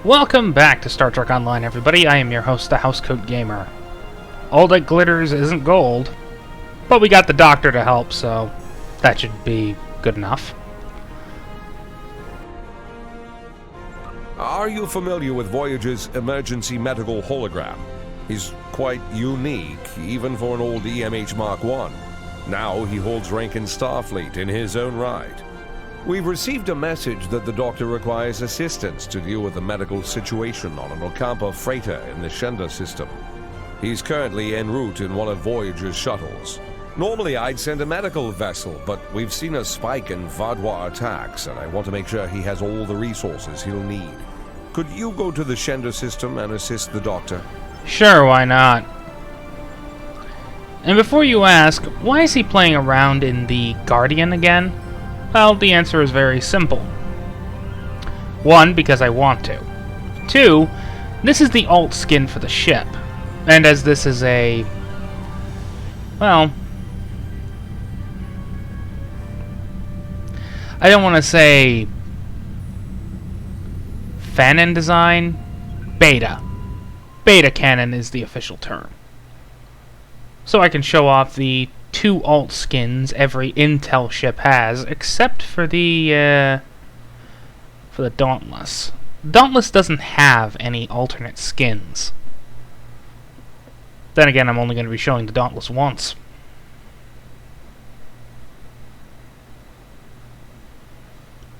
Welcome back to Star Trek Online, everybody. I am your host, the Housecoat Gamer. All that glitters isn't gold, but we got the doctor to help, so that should be good enough. Are you familiar with Voyager's emergency medical hologram? He's quite unique, even for an old EMH Mark I. Now he holds rank in Starfleet in his own right. We've received a message that the Doctor requires assistance to deal with the medical situation on an Ocampa freighter in the Shenda system. He's currently en route in one of Voyager's shuttles. Normally I'd send a medical vessel, but we've seen a spike in Vaadwaur attacks, and I want to make sure he has all the resources he'll need. Could you go to the Shenda system and assist the Doctor? Sure, why not? And before you ask, why is he playing around in the Guardian again? Well, the answer is very simple. 1, because I want to. 2, this is the alt skin for the ship. And as this is a... well... I don't want to say... Fanon design? Beta. Beta canon is the official term. So I can show off the 2 alt skins every Intel ship has, except for the Dauntless. Dauntless doesn't have any alternate skins. Then again, I'm only going to be showing the Dauntless once.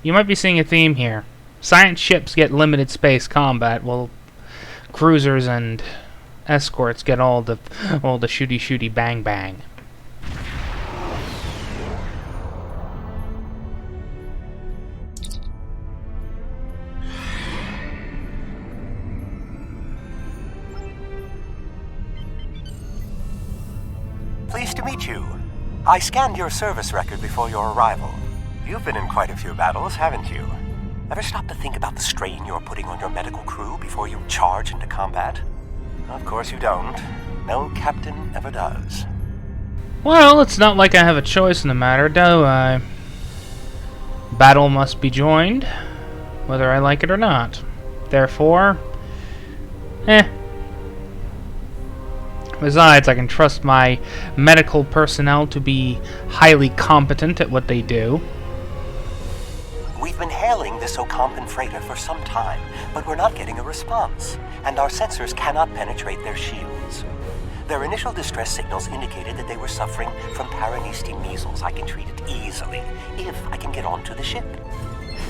You might be seeing a theme here. Science ships get limited space combat, while cruisers and escorts get all the shooty bang bang. Pleased to meet you. I scanned your service record before your arrival. You've been in quite a few battles, haven't you? Ever stop to think about the strain you're putting on your medical crew before you charge into combat? Of course you don't. No captain ever does. Well, it's not like I have a choice in the matter, do I? Battle must be joined, whether I like it or not. Therefore, Besides, I can trust my medical personnel to be highly competent at what they do. We've been hailing this Ocampan freighter for some time, but we're not getting a response, and our sensors cannot penetrate their shields. Their initial distress signals indicated that they were suffering from Paraniste measles. I can treat it easily, if I can get onto the ship.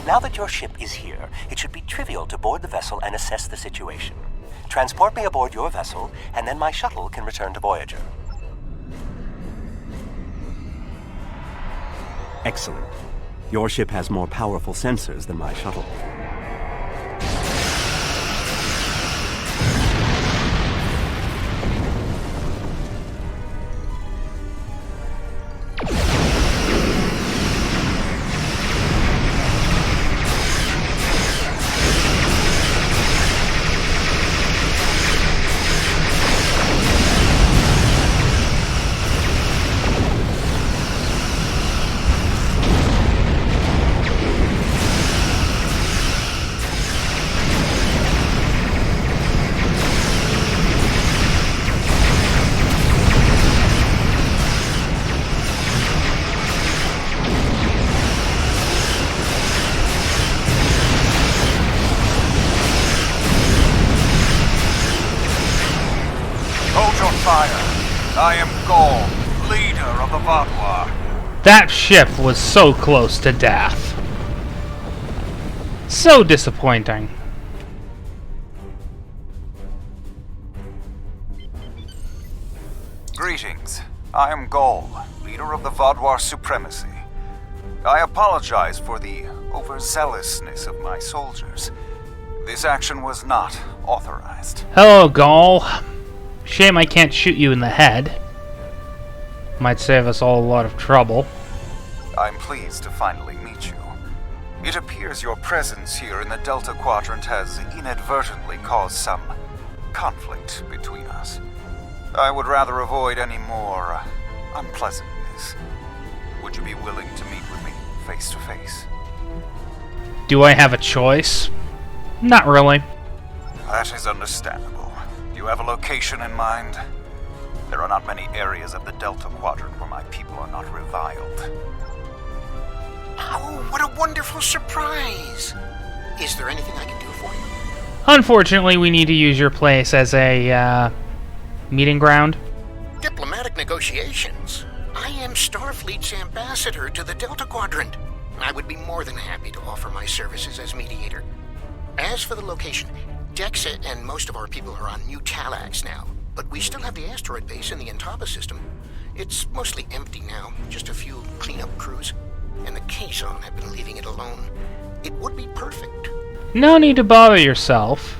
Now that your ship is here, it should be trivial to board the vessel and assess the situation. Transport me aboard your vessel, and then my shuttle can return to Voyager. Excellent. Your ship has more powerful sensors than my shuttle. I am Gaul, leader of the Vaadwaur. That ship was so close to death. So disappointing. Greetings. I am Gaul, leader of the Vaadwaur Supremacy. I apologize for the overzealousness of my soldiers. This action was not authorized. Hello, Gaul. Shame I can't shoot you in the head. Might save us all a lot of trouble. I'm pleased to finally meet you. It appears your presence here in the Delta Quadrant has inadvertently caused some conflict between us. I would rather avoid any more unpleasantness. Would you be willing to meet with me face to face? Do I have a choice? Not really. That is understandable. Do you have a location in mind? There are not many areas of the Delta Quadrant where my people are not reviled. Oh, what a wonderful surprise! Is there anything I can do for you? Unfortunately, we need to use your place as a, meeting ground. Diplomatic negotiations. I am Starfleet's ambassador to the Delta Quadrant. I would be more than happy to offer my services as mediator. As for the location, Dexa and most of our people are on New Talax now, but we still have the asteroid base in the Intaba system. It's mostly empty now, just a few cleanup crews, and the Kazon have been leaving it alone. It would be perfect. No need to bother yourself.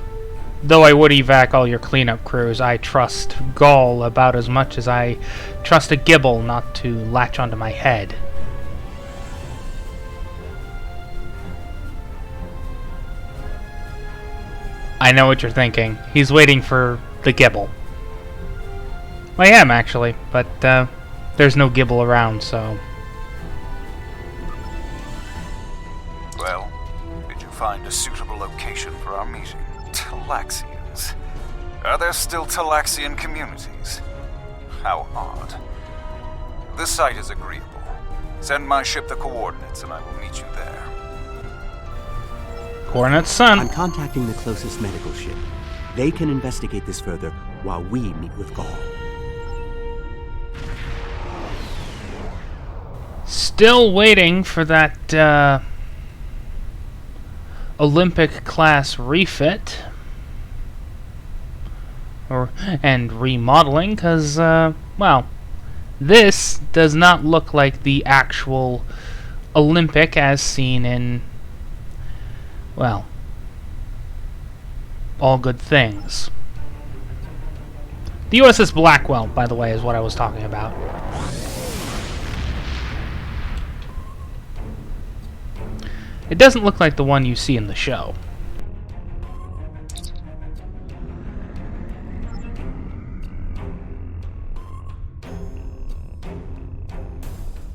Though I would evac all your cleanup crews, I trust Gaul about as much as I trust a Gibble not to latch onto my head. I know what you're thinking. He's waiting for the Gibble. I am, actually, but there's no Gibble around, so... Well, did you find a suitable location for our meeting? Talaxians. Are there still Talaxian communities? How odd. This site is agreeable. Send my ship the coordinates and I will meet you there. Coordinates, son. I'm contacting the closest medical ship. They can investigate this further while we meet with Gaul. Still waiting for that, Olympic-class refit. And remodeling, because, well, this does not look like the actual Olympic as seen in, well, All Good Things. The USS Blackwell, by the way, is what I was talking about. It doesn't look like the one you see in the show.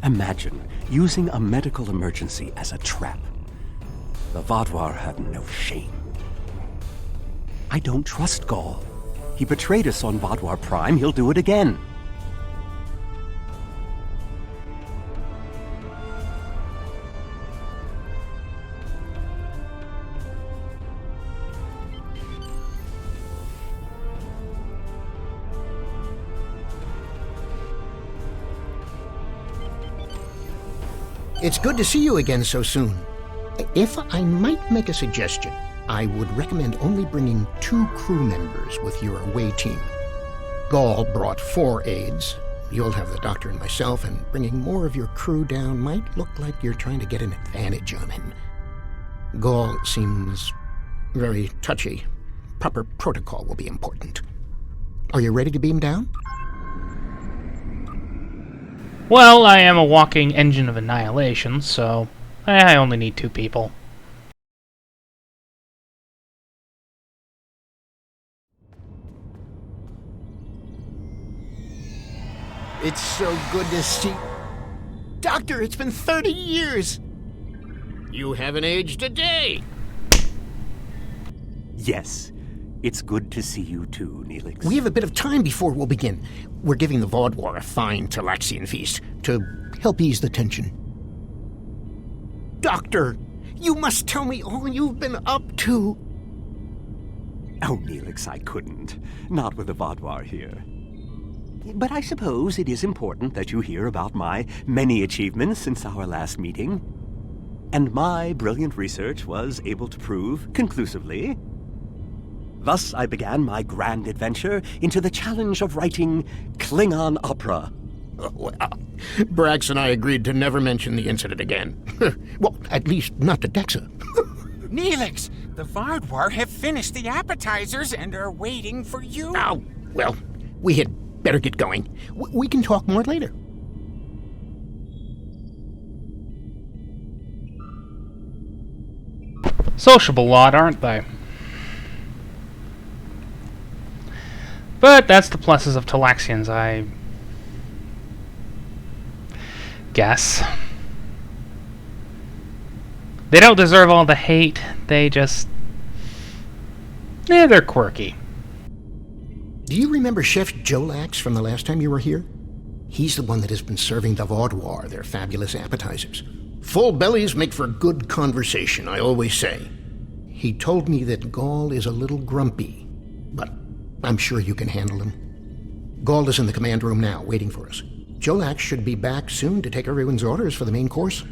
Imagine using a medical emergency as a trap. The Vaadwaur have no shame. I don't trust Gaul. He betrayed us on Vaadwaur Prime. He'll do it again. It's good to see you again so soon. If I might make a suggestion, I would recommend only bringing 2 crew members with your away team. Gaul brought 4 aides. You'll have the doctor and myself, and bringing more of your crew down might look like you're trying to get an advantage on him. Gaul seems very touchy. Proper protocol will be important. Are you ready to beam down? Well, I am a walking engine of annihilation, so I only need 2 people. It's so good to see... Doctor, it's been 30 years! You haven't aged a day! Yes, it's good to see you too, Neelix. We have a bit of time before we'll begin. We're giving the Vaadwaur a fine Talaxian feast to help ease the tension. Doctor, you must tell me all you've been up to. Oh, Neelix, I couldn't. Not with the Vaadwaur here. But I suppose it is important that you hear about my many achievements since our last meeting. And my brilliant research was able to prove, conclusively... Thus I began my grand adventure into the challenge of writing Klingon opera. Well, Brax and I agreed to never mention the incident again. Well, at least not to Dexa. Neelix, the Vaadwaur have finished the appetizers and are waiting for you. Oh, well, we had better get going. We can talk more later. Sociable lot, aren't they? But that's the pluses of Talaxians, I guess. They don't deserve all the hate, they just They're quirky. Do you remember Chef Jolax from the last time you were here? He's the one that has been serving the Vaudoir, their fabulous appetizers. Full bellies make for good conversation, I always say. He told me that Gaul is a little grumpy, but I'm sure you can handle him. Gaul is in the command room now, waiting for us. Jolax should be back soon to take everyone's orders for the main course.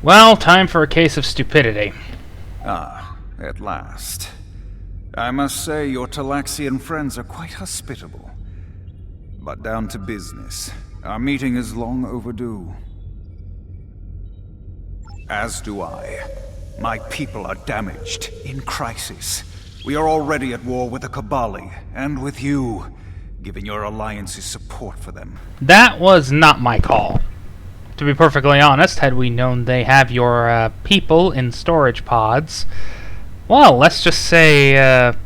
Well, time for a case of stupidity. Ah, at last. I must say your Talaxian friends are quite hospitable. But down to business. Our meeting is long overdue. As do I. My people are damaged, in crisis. We are already at war with the Cabali, and with you, giving your alliances support for them. That was not my call. To be perfectly honest, had we known they have your people in storage pods, well, let's just say the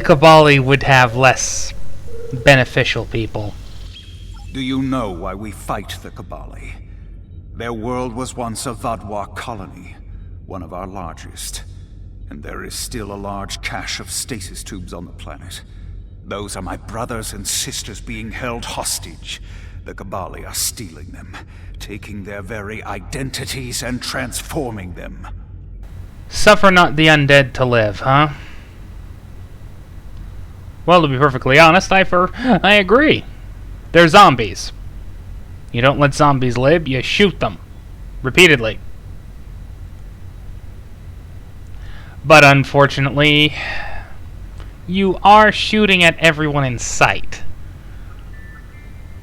Cabali would have less beneficial people. Do you know why we fight the Cabali? Their world was once a Vaudoir colony, one of our largest. And there is still a large cache of stasis tubes on the planet. Those are my brothers and sisters being held hostage. The Cabali are stealing them, taking their very identities and transforming them. Suffer not the undead to live, huh? Well, to be perfectly honest, I agree. They're zombies. You don't let zombies live, you shoot them. Repeatedly. But unfortunately, you are shooting at everyone in sight.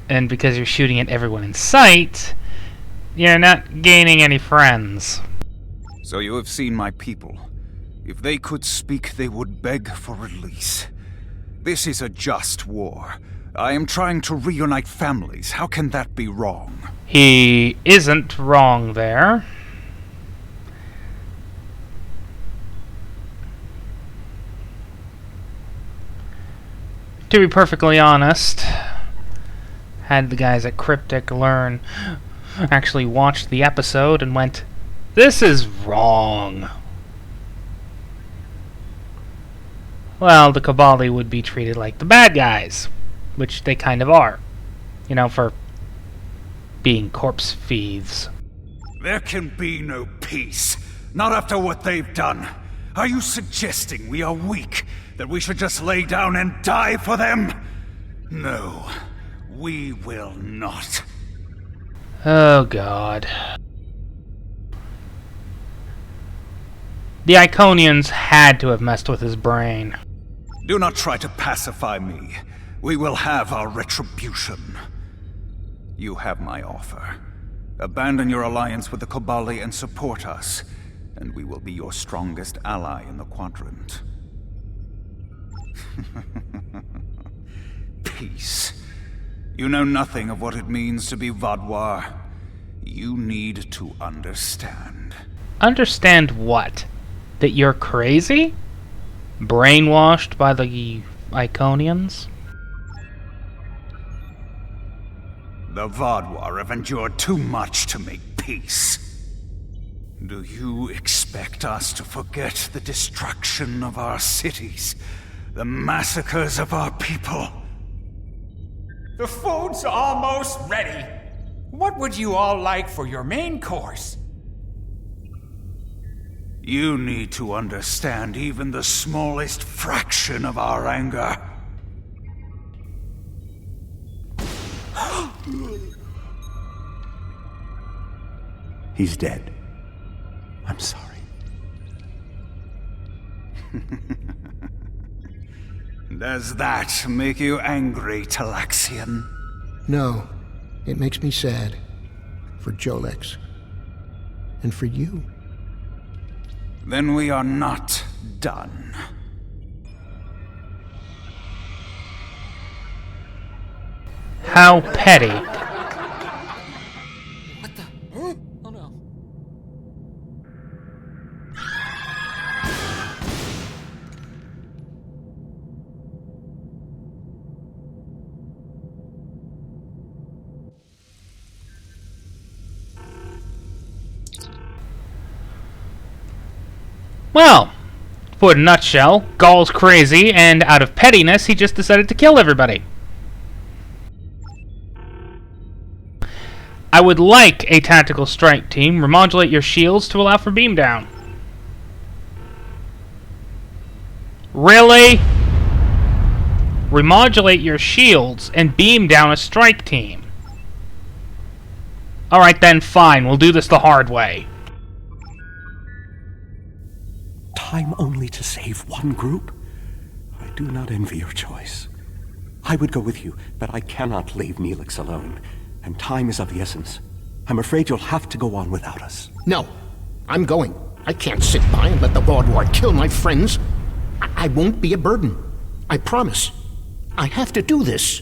And because you're shooting at everyone in sight, you're not gaining any friends. So you have seen my people. If they could speak, they would beg for release. This is a just war. I am trying to reunite families. How can that be wrong? He isn't wrong there. To be perfectly honest, had the guys at Cryptic actually watched the episode and went, "This is wrong," well, the Cabali would be treated like the bad guys, which they kind of are, for being corpse thieves. There can be no peace, not after what they've done. Are you suggesting we are weak, that we should just lay down and die for them? No, we will not. Oh, God. The Iconians had to have messed with his brain. Do not try to pacify me. We will have our retribution. You have my offer. Abandon your alliance with the Cabali and support us, and we will be your strongest ally in the quadrant. Peace. You know nothing of what it means to be Vaudoir. You need to understand. Understand what? That you're crazy? Brainwashed by the Iconians? The Vaudoir have endured too much to make peace. Do you expect us to forget the destruction of our cities? The massacres of our people? The food's almost ready. What would you all like for your main course? You need to understand even the smallest fraction of our anger. He's dead. I'm sorry. Does that make you angry, Talaxian? No, it makes me sad. For Jolex. And for you. Then we are not done. How petty. What the? Huh? Oh no. Well, to put in a nutshell, Gaul's crazy, and out of pettiness, he just decided to kill everybody. I would like a tactical strike team. Remodulate your shields to allow for beam down. Really? Remodulate your shields and beam down a strike team. Alright then, fine. We'll do this the hard way. Time only to save one group? I do not envy your choice. I would go with you, but I cannot leave Neelix alone. And time is of the essence. I'm afraid you'll have to go on without us. No, I'm going. I can't sit by and let the Vaudouar kill my friends. I won't be a burden. I promise. I have to do this.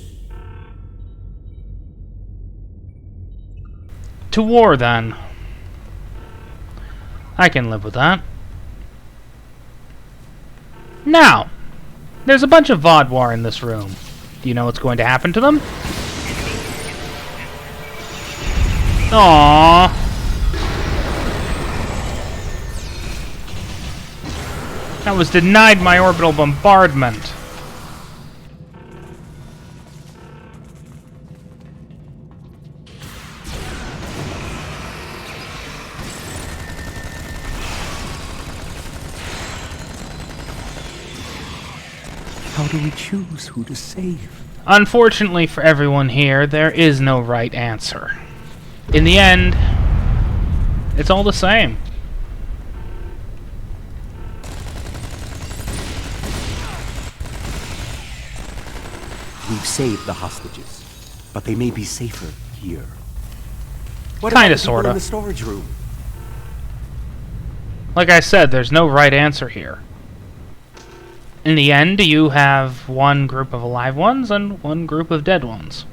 To war, then. I can live with that. Now, there's a bunch of Vaudouar in this room. Do you know what's going to happen to them? Aww. I was denied my orbital bombardment. How do we choose who to save? Unfortunately for everyone here, there is no right answer. In the end, it's all the same. We've saved the hostages, but they may be safer here. What Kinda, about the people sorta. in the storage room? Like I said, there's no right answer here. In the end, you have one group of alive ones and one group of dead ones.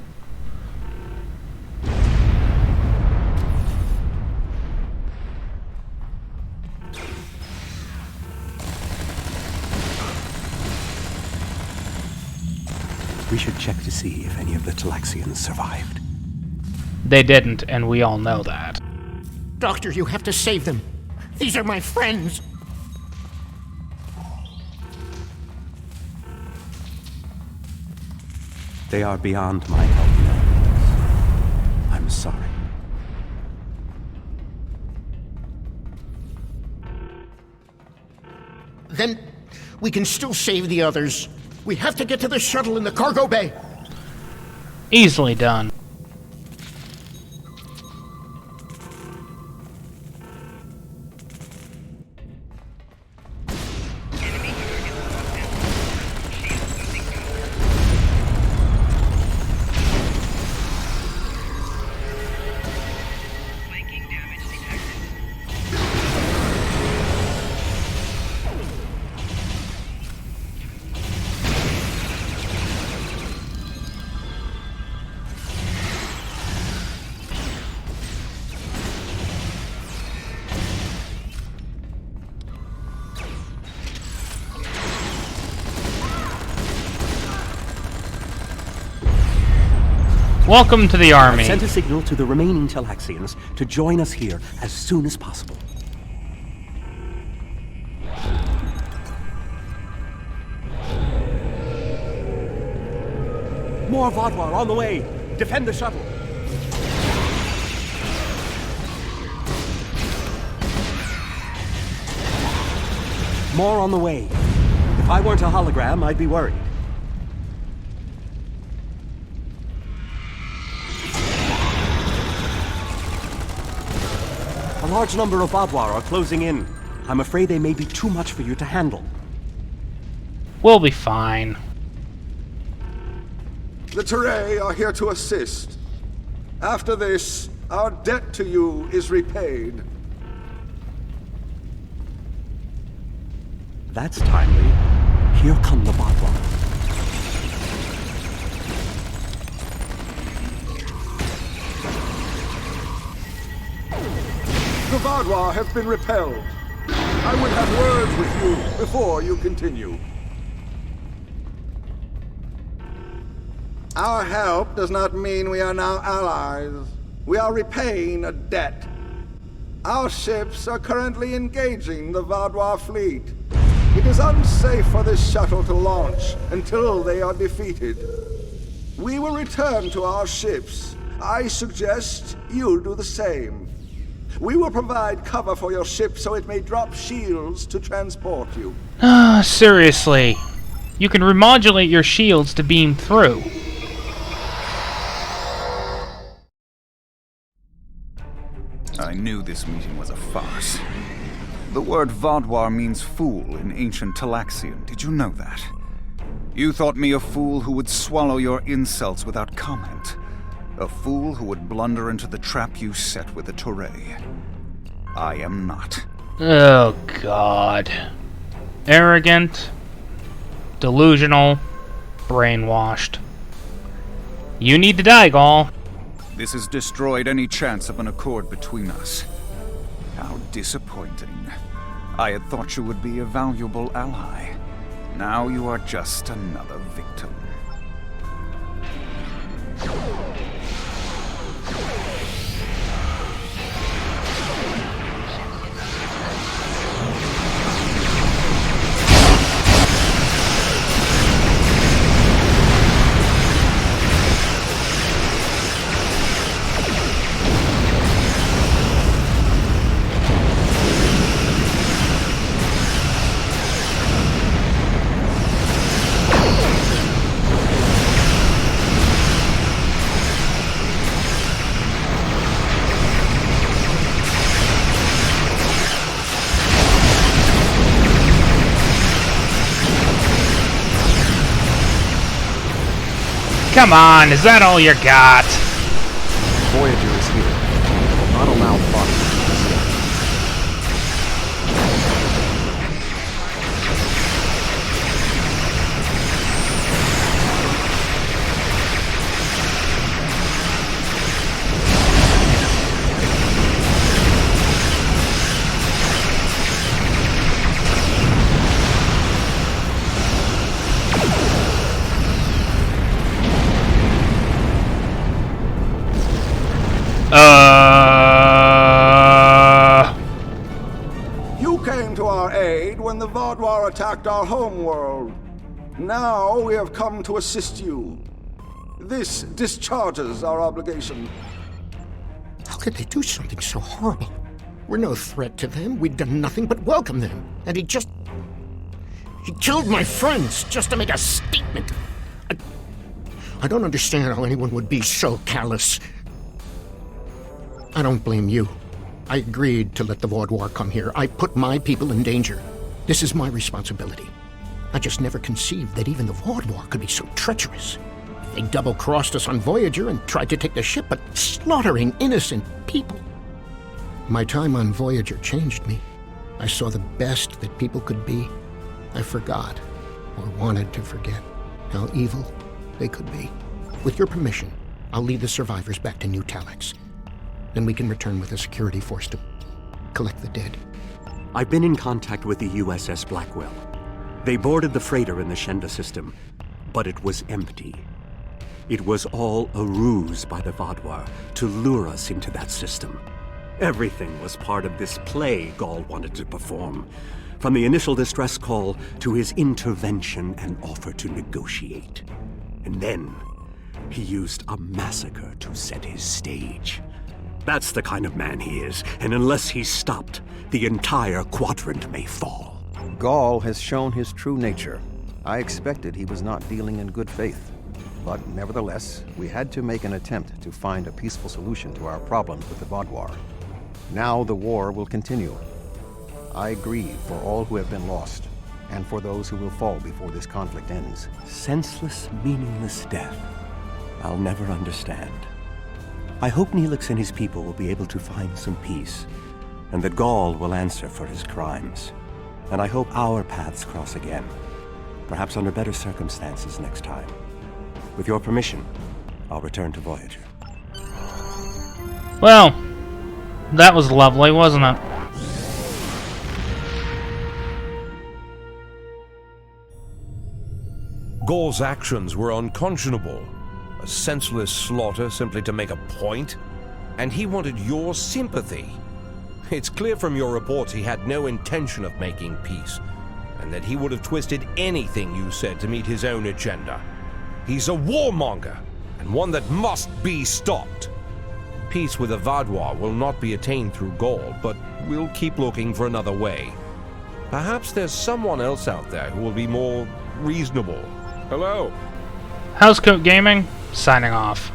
We should check to see if any of the Talaxians survived. They didn't, and we all know that. Doctor, you have to save them. These are my friends. They are beyond my help now. I'm sorry. Then we can still save the others. We have to get to the shuttle in the cargo bay. Easily done. Welcome to the army. Send a signal to the remaining Talaxians to join us here as soon as possible. More Vaudouar on the way! Defend the shuttle! More on the way. If I weren't a hologram, I'd be worried. A large number of Vaudouar are closing in. I'm afraid they may be too much for you to handle. We'll be fine. The Teray are here to assist. After this, our debt to you is repaid. That's timely. Here come the Vaadwaur. The Vaadwaur have been repelled. I would have words with you before you continue. Our help does not mean we are now allies. We are repaying a debt. Our ships are currently engaging the Vaadwaur fleet. It is unsafe for this shuttle to launch until they are defeated. We will return to our ships. I suggest you do the same. We will provide cover for your ship so it may drop shields to transport you. Seriously. You can remodulate your shields to beam through. I knew this meeting was a farce. The word Vaadwaur means fool in ancient Talaxian. Did you know that? You thought me a fool who would swallow your insults without comment. A fool who would blunder into the trap you set with the Teray. I am not. Oh, God. Arrogant, delusional, brainwashed. You need to die, Gaul. This has destroyed any chance of an accord between us. How disappointing. I had thought you would be a valuable ally. Now you are just another victim. Come on, is that all you got? Voyager is here. I will not allow Fox to escape. You came to our aid when the Vaadwaur attacked our homeworld. Now we have come to assist you. This discharges our obligation. How could they do something so horrible? We're no threat to them. We'd done nothing but welcome them. And he killed my friends just to make a statement. I don't understand how anyone would be so callous. I don't blame you. I agreed to let the Vaadwaur come here. I put my people in danger. This is my responsibility. I just never conceived that even the Vaadwaur could be so treacherous. They double-crossed us on Voyager and tried to take the ship, but slaughtering innocent people. My time on Voyager changed me. I saw the best that people could be. I forgot, or wanted to forget, how evil they could be. With your permission, I'll lead the survivors back to New Talax. Then we can return with a security force to collect the dead. I've been in contact with the USS Blackwell. They boarded the freighter in the Shenda system, but it was empty. It was all a ruse by the Vaadwaur to lure us into that system. Everything was part of this play Gaul wanted to perform, from the initial distress call to his intervention and offer to negotiate. And then he used a massacre to set his stage. That's the kind of man he is, and unless he's stopped, the entire quadrant may fall. Gaul has shown his true nature. I expected he was not dealing in good faith. But nevertheless, we had to make an attempt to find a peaceful solution to our problems with the Vaadwaur. Now the war will continue. I grieve for all who have been lost, and for those who will fall before this conflict ends. Senseless, meaningless death. I'll never understand. I hope Neelix and his people will be able to find some peace, and that Gaul will answer for his crimes. And I hope our paths cross again, perhaps under better circumstances next time. With your permission, I'll return to Voyager. Well, that was lovely, wasn't it? Gaul's actions were unconscionable. A senseless slaughter simply to make a point. And he wanted your sympathy. It's clear from your reports he had no intention of making peace, and that he would have twisted anything you said to meet his own agenda. He's a warmonger, and one that must be stopped. Peace with the Vaadwaur will not be attained through Gaul, but we'll keep looking for another way. Perhaps there's someone else out there who will be more reasonable. Hello? Housecoat Gaming, signing off.